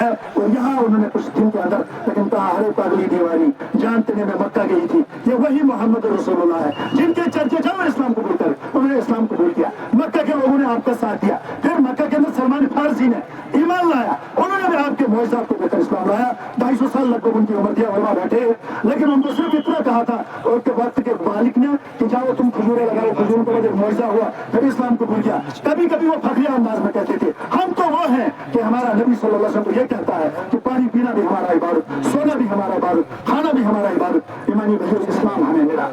है और यहाँ उन्होंने कुछ दिन के अंदर लेकिन कहा अरे पागली दीवानी जानते नहीं मैं मक्का गई थी, ये वही मोहम्मद रसूलुल्लाह है जिनके चर्चे चल इस्लाम कबूल कर, उन्होंने इस्लाम कबूल किया, मक्का के लोगों ने आपका साथ दिया, फिर मक्का के अंदर सलमान फारसी ने ईमान लाया, उन्होंने भी आपके मुआजिज़ात को देखकर इस्लाम लाया, 250 साल लगभग उनकी उम्र दिया, वहाँ बैठे, लेकिन उनको सिर्फ इतना कहा था उसके वक्त के मालिक ने कि जाओ तुम खजूरें लगाओ, खजूरों पर एक मुआजिज़ा हुआ, फिर इस्लाम कबूल किया। कभी कभी वो फखरिया अंदाज में कहते थे हम तो वो हैं कि हमारा नबी सल्लल्लाहु अलैहि वसल्लम ये कहता है कि पानी पीना भी हमारा इबादत, सोना भी हमारा इबादत, खाना भी हमारा इबादत। ईमानी भाइयों इस्लाम हमें मिला,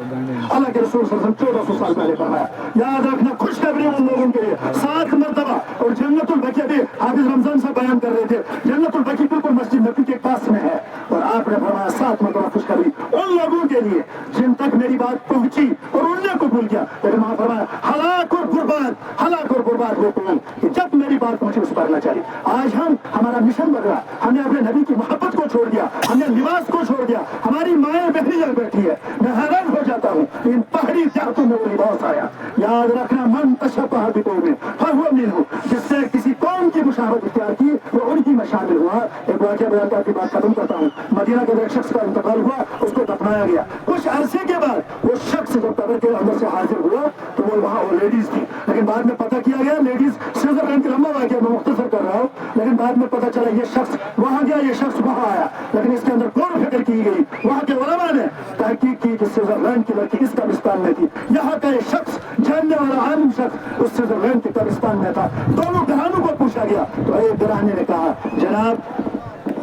अल्लाह के रसूल सल्लल्लाहु अलैहि वसल्लम 1400 साल पहले फरमाया, याद रखना खुशखबरी उन लोगों के लिए 7 मरतबा। और जन्नतुल बकी अभी हाफिज रमजान साहब बयान कर रहे थे, जन्नतुल बकी बिल्कुल मस्जिद नबी के पास में है और आपने फरमाया 7 मरतबा खुशखबरी उन लोगों के लिए जिन तक मेरी बात पहुंची और उनने कबूल किया। लेकिन वहां फरमाया हलाक और बर्बाद वो कौम कि जब मेरी बात पहुंची उस पर न चली। आज हमारा मिशन बदला, हमने अपने नबी की मोहब्बत को छोड़ दिया, हमने लिबास को छोड़ दिया, हमारी माएं बहनी जल बैठी है। मैं हैरान हो जाता हूँ इन पहाड़ी त्यागों में वो लिबास आया। याद रखना मन तशब्बह बिक़ौमिन फहुव मिनहुम, जिससे किसी कौम की मुशाबहत इख्तियार की वो उनकी में शामिल हुआ। एक वाक़या बयान करके बात खत्म करता हूँ। मदीना के एक शख्स का इंतकाल हुआ, उसको दफनाया गया। कुछ अरसे के बाद वो शख्स जब कब्र के अंदर से हाजिर हुआ तो वो वहाँ वो लेडीज थी, लेकिन बाद में पता किया गया लेडीज स्विट्जरलैंड की लंबा वाक़या मैं मुख्तसर कर रहा हूँ, लेकिन बाद में पता चला ये शख्स वहाँ गया, ये शख्स वहाँ आया, लेकिन इसके अंदर कौन फिक्र की गई, वहाँ के उलमा ने तहकीक की कि स्विट्जरलैंड की लड़की इस कब्रिस्तान में थी, यहाँ का ये शख्स जानने वाला आलिम शख्स उस स्विट्जरलैंड के कब्रिस्तान में था। दोनों घरानों को पूछा गया तो एक घराने ने कहा जनाब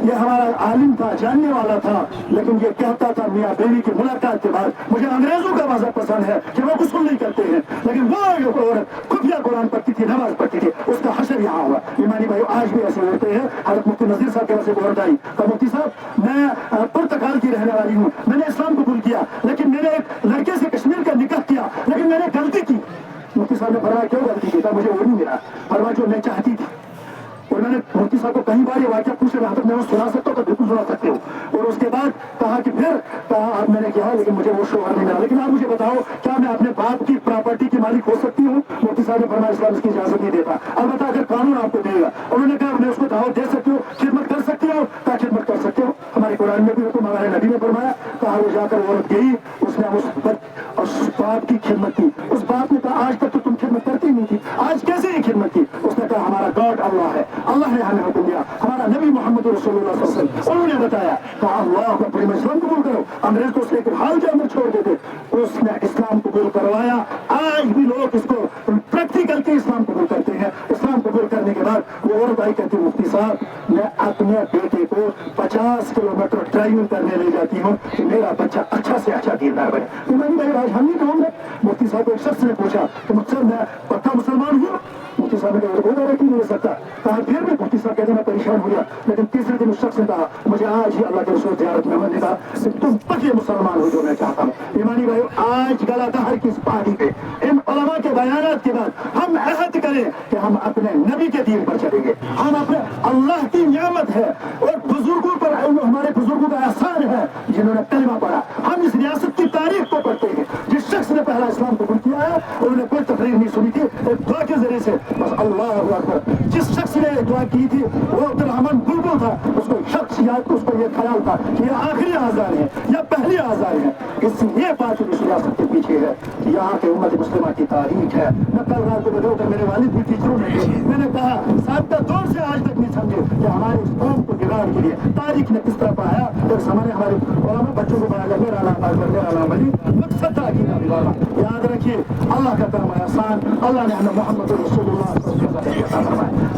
ये हमारा आलिम था, जानने वाला था, लेकिन ये कहता था मियाँ बीवी की मुलाकात के बाद मुझे अंग्रेजों का मज़हब पसंद है कि वो गुस्ल नहीं करते हैं, लेकिन वो औरत खुफिया कुरान पढ़ती थी, नमाज पढ़ती थी, उसका हशर यहाँ हुआ। ईमानी भाई आज भी ऐसे होते हैं। हज़रत मुफ्ती नज़ीर साहब के वैसे औरत आई तो मुफ्ती साहब मैं पुर्तगाल की रहने वाली हूँ, मैंने इस्लाम कबूल किया, लेकिन मैंने एक लड़के से कश्मीर का निकाह किया, लेकिन मैंने गलती की। मुफ्ती साहब ने फरमाया क्यों गलती की? मुझे वो नहीं मिला, फरमाया जो मैं चाहती थी। और मैंने मुफ्ती साहब को कई बार ये वाक़या पूछे, जहाँ तक मैं वो सुना सकता हूँ तो बिल्कुल सुना सकते हो। और उसके बाद कहा कि फिर कहा आप मैंने किया लेकिन मुझे वो शोहर नहीं मिला, लेकिन आप मुझे बताओ क्या मैं अपने बाप की प्रॉपर्टी की मालिक हो सकती हूँ? मुफ्ती साहब ने फरमाया इस्लाम इसकी इजाजत नहीं देता। अलबत्ता अगर कानून आपको देगा, उन्होंने कहा मैं उसको दावत दे सकती हूँ, खिदमत कर सकती हो, क्या खिदमत कर सकते हो? हमारे कुरान में भी हुक्म, हमारे नबी ने फरमाया, कहा वो जाकर औरत गई, उसने उस बाप की खिदमत की। उस बाप ने कहा आज तक तो तुम खिदमत करती नहीं थी, आज कैसे ही खिदमत की? उसने कहा हमारा गॉड अल्लाह है, अल्लाह ने हमें हुक्म दिया, हमारा नबी मोहम्मद रसूलुल्लाह सल्लल्लाहु अलैहि वसल्लम उन्होंने बताया, कहा अल्लाह को अपने इस्लाम कबूल करो। अंग्रेज को उसके एक हाल के अंदर छोड़ देते, उसने इस्लाम कबूल करवाया। आज भी लोग इसको प्रैक्टिकल के इस्लाम कबूल करते हैं। इस्लाम कबूल करने के बाद वो औरत आई कहती मुफ्ती साहब मैं अपने बेटे को 50 किलोमीटर ड्राइविंग करने ले जाती हूँ कि मेरा बच्चा अच्छा से अच्छा दीनदार बने। तो मैंने भाई आज हम ही कौन है? मुफ्ती साहब को एक शख्स ने पूछा कि मुझसे मैं पक्का मुसलमान हूँ? मुफ्ती साहब ने कहा नहीं ले सकता। कहा फिर भी मुफ्ती साहब कहते मैं परेशान हो गया, लेकिन तीसरे दिन उस शख्स ने कहा मुझे आज ही अल्लाह के रसूल ज़ियारत में मैंने कहा तुम पक्के मुसलमान हो जो मैं चाहता हूँ। ईमानी भाई आज गलादहर की इस पहाड़ी पे इन उलमा के बयानात के बाद हम अहद करें कि हम अपने नबी के दीन पर चलेंगे। हम अपने अल्लाह की नियामत है और बुजुर्गों पर हमारे बुजुर्गों का एहसान है जिन्होंने कलमा पढ़ा। हम इस रियासत की तारीख को पढ़ते हैं। जिस शख्स ने पहला इस्लाम कबूल किया है उन्होंने कोई तकरीर नहीं सुनी थी, एक दुआ के जरिए से बस अल्लाह अकबर। जिस शख्स ने दुआ की थी वो अब्दुर्रहमान बुलबुल था, उसको शख्स याद उसको ये ख्याल था कि ये आखिरी आज़ान है या पहली आज़ान है। इसलिए बात इस रियासत के पीछे है, यहाँ के उम्मत मुस्लिमा की तारीख है। मैं कल रात को बताऊँ कि मेरे वालिद भी टीचरों ने मैंने कहा साहब दौर से आज तक नहीं समझे कि हमारे इस कौम को बिगाड़ के लिए तारीख ने किस तरह पढ़ाया। तो हमारे हमारे बच्चों को पढ़ाया मेरा नाम अली मकसद था कि याद रखिए अल्लाह का कर्म आसान, अल्लाह ने हमें मोहम्मद रसूलुल्लाह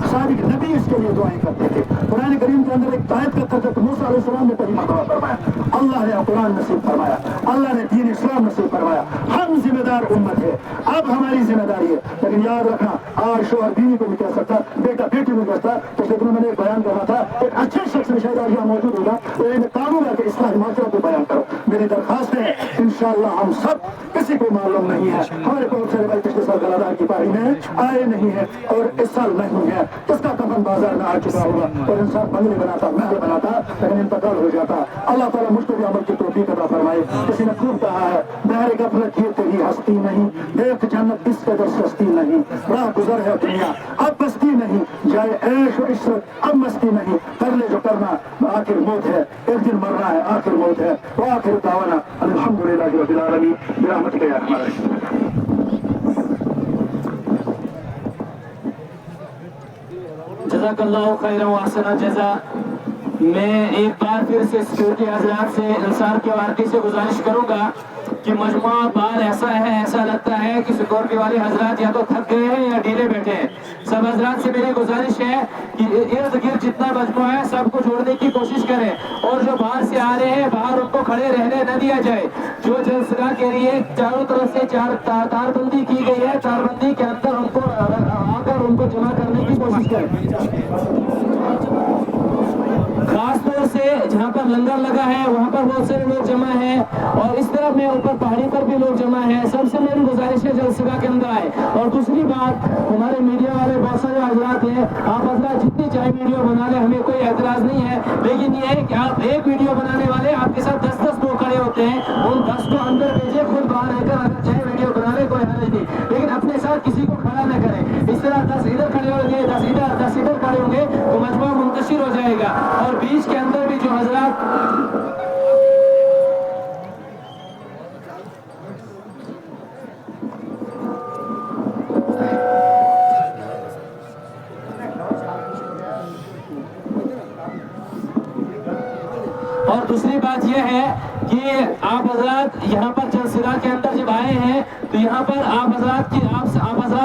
सारी नबी इसके लिए दुआएं करते थे। कुरान करीम के अंदर एक आयत का तर्जुमा मूसा अलैहिस्सलाम ने पहली मरतबा फरमाया, अल्लाह ने कुरान नसीब फरमाया, अल्लाह ने दीन इस्लाम नसीब फरमाया। हम जिम्मेदार उम्मत है, अब हमारी जिम्मेदारी है। लेकिन याद रखना आज शोहर बीवी को भी कह सकता, बेटा बेटी को कह सकता। तो लेकिन मैंने एक बयान करना था, एक अच्छे शख्स में शायद आज यहाँ मौजूद होगा तो कानून है कि इस्लाह माशरा को बयान करो। मेरी दरखास्त है इंशाअल्लाह इंशाअल्लाह हम सब किसी को मालूम नहीं है। हमारे बहुत सारे भाई पिछले साल गलादार की पारी में आए नहीं है और इस साल नहीं है, किसका कफन बाजार में आ चुका होगा और इंसान बंगले बनाता, महल बनाता, लेकिन इंतकाल हो जाता। अल्लाह ताला मुझको भी अमल की तौफीक अता फरमाए। किसी ने खूब कहा है, बहर गफलत ये तेरी हस्ती नहीं, देख जन्नत इस कदर सस्ती नहीं, राह गुजर है दुनिया अब बस्ती नहीं, जाए ऐश और इशरत अब मस्ती नहीं, कर ले जो करना आखिर मौत है, एक दिन मरना है आखिर मौत है। वो आखिर दावाना अल्हम्दुलिल्लाहि रब्बिल आलमीन बिरहमतिक या अरहमर राहिमीन। जज़ाकल्लाहु खैरन व अहसना जज़ा। मैं एक बार फिर से सिक्योरिटी हजरात से, इंसार के वारदी से गुजारिश करूंगा कि मजमा बार ऐसा है, ऐसा लगता है कि सिक्योरिटी वाले हजरात या तो थक गए हैं या ढीले बैठे हैं। सब हजरात से मेरी गुजारिश है कि इर्द गिर्द जितना मजमा है सबको जोड़ने की कोशिश करें और जो बाहर से आ रहे हैं बाहर उनको खड़े रहने न दिया जाए। जो जलसगा के लिए चारों तरफ से तारबंदी की गई है, तारबंदी के अंदर उनको आकर उनको जमा करने की कोशिश करें। खास तौर से जहाँ पर लंगर लगा है वहाँ पर बहुत सारे लोग जमा हैं और इस तरफ में ऊपर पहाड़ी पर भी लोग जमा हैं। सबसे मेरी गुजारिश है जलसगा के अंदर आए। और दूसरी बात, हमारे मीडिया वाले बहुत सारे हजरात हैं, आप हजरात जितनी चाहे वीडियो बना ले, हमें कोई एतराज नहीं है, लेकिन ये है कि आप एक वीडियो बनाने वाले आपके साथ 10-10 लोग खड़े होते हैं, उन 10 को अंदर भेजे, खुद बाहर रहकर अगर चाहे वीडियो बना ले कोई हर्ज नहीं, लेकिन अपने साथ किसी को खड़ा न करें। इस तरह 10 इधर खड़े होंगे, 10 इधर, 10 इधर खड़े होंगे तो मजमा मुंतशिर हो जाएगा। और बीच के अंदर भी जो हजरात और दूसरी बात यह है कि आप हजरात यहाँ पर जलसगा के अंदर जब आए हैं तो यहाँ पर आप हजरात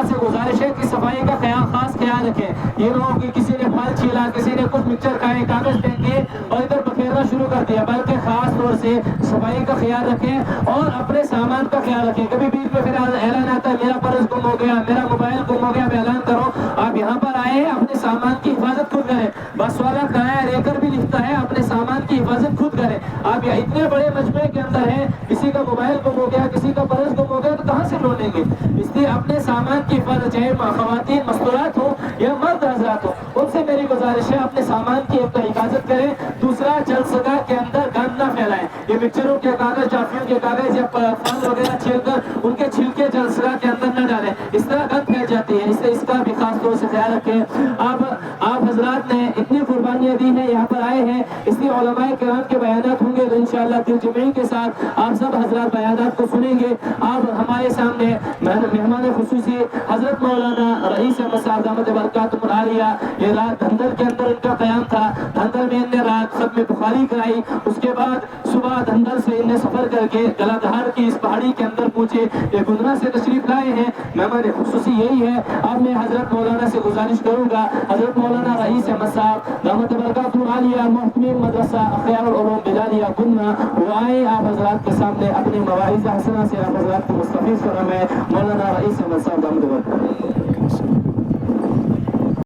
से गुजारिश है कि सफाई का खास ख्याल रखें। ये लोग किसी ने फल छीला, किसी ने कुछ मिक्सचर खाए, कागज फेंक दिए और इधर बखेरना शुरू कर दिया, बल्कि खास तौर से सफाई का ख्याल रखें और अपने सामान का ख्याल रखें। कभी बीच में फिर ऐलान आता है मेरा पर्स गुम हो गया, मेरा मोबाइल गुम हो गया, ऐलान करो। आप यहाँ पर आए हैं, अपने सामान की हिफाजत खुद करें। बस वाला किराया लेकर भी लिखता है, अपने सामान की हिफाजत खुद करें। आप यहाँ इतने बड़े मजमे के अंदर हैं, किसी का मोबाइल गुम हो गया, किसी का पर्स गुम हो गया तो कहाँ से ढूंढेंगे? इसलिए अपने सामान की हिफाजत, चाहे खवातीन मस्तूरात हो या मर्द हजरात हो, उनसे मेरी गुजारिश है अपने सामान की हिफाजत करें। दूसरा, जलसगा के अंदर गंद न फैलाएं। ये मिक्सचरों के कागज, जाफियों के कागज या फल वगैरह छीलकर उनके छिलके जलसगा के अंदर न डालें, इस तरह गंद फैल जाती है। इससे इसका भी खास तौर से ख्याल रखें। आप हजरात ने इतनी कुर्बानियाँ दी हैं, यहाँ पर आए हैं, इसलिए उलमाए किराम के बयानात होंगे तो इंशाअल्लाह दिल जमी के साथ आप सब हजरात बयानात को सुनेंगे। आप हमारे सामने मेहमान खुसूसी हजरत मौलाना रईस अहमद साहब दामत बरकातुहुल आलिया, ये रात धंधल के अंदर इनका क़याम था। धंधल में इनने रात सब में बुखारी कराई, उसके बाद सुबह धंधल से इनने सफर करके गलाधार की इस पहाड़ी के अंदर पहुंचे, ये गुंदरा से तशरीफ लाए हैं। मेहमान खुसूसी यही है। अब मैं हजरत मौलाना से गुजारिश करूंगा, हजरत मौलाना रईस अहमद साहब दामत बरकातुहुल आलिया मुहतमिम मदरसा अख्यारुल उलूम बिलालिया गुन्ना, वो आए आप हजरात के सामने अपने मवाइज़ हसना से आप हजरात को मुस्तफ़ीज़ फरमाएं। मौलाना रईस अहमद साहब दामत बरकातुहू।